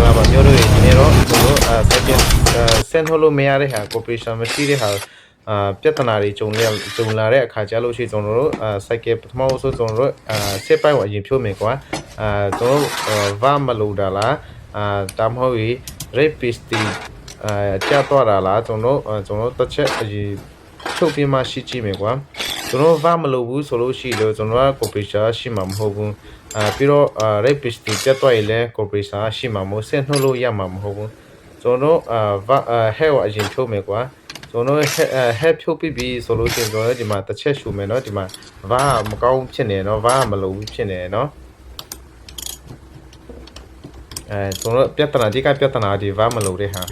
လာပါမျိုးတို့ဒီနေ့တော့ကျွန်တော်second စင်ဟိုလိုမရတဲ့ဟာ corporation မရှိတဲ့ဟာပြဿနာတွေကြုံလာတဲ့အခါကျလို့ရှိရင်ကျွန်တော်တို့cycle ပထမဆုံးကျွန်တော်တို့စစ်ပိုင်းကိုအရင်ဖြိုးမယ်ကွာကျွန်တော်ဗာမလို့တာလားဒါမှမဟုတ် rapist ကြာတော့တာလားကျွန်တော်တစ်ချက်အရင်ချုပ်ပြမရှိကြည့်မယ်ကွာကျွန်တော်ဗာမလို့ဘူးဆိုလို့ရှိလို့ကျွန်တော်က corporation ရှိမှာမဟုတ်ဘူးပြီးတော့rapist ပြတ်သွားရင်လည်း corporation ရှိမှာမဟုတ်ဆင်နှုတ်လို့ရမှာမဟုတ်ဘူးကျွန်တော်hell အရင်ဖြိုးမယ်ကွာကျွန်တော် help ဖြုတ်ပြီးဆိုလို့ရှိရင်ကျွန်တော်ဒီမှာတစ်ချက်ရှူမယ်เนาะဒီမှာဘာမကောင်းဖြစ်နေเนาะဘာမလုပ်ဘူးဖြစ်နေเนาะကျွန်တော်ပြဿနာဒီကပြဿနာဒီဘာမလုပ်တဲ့ဟာ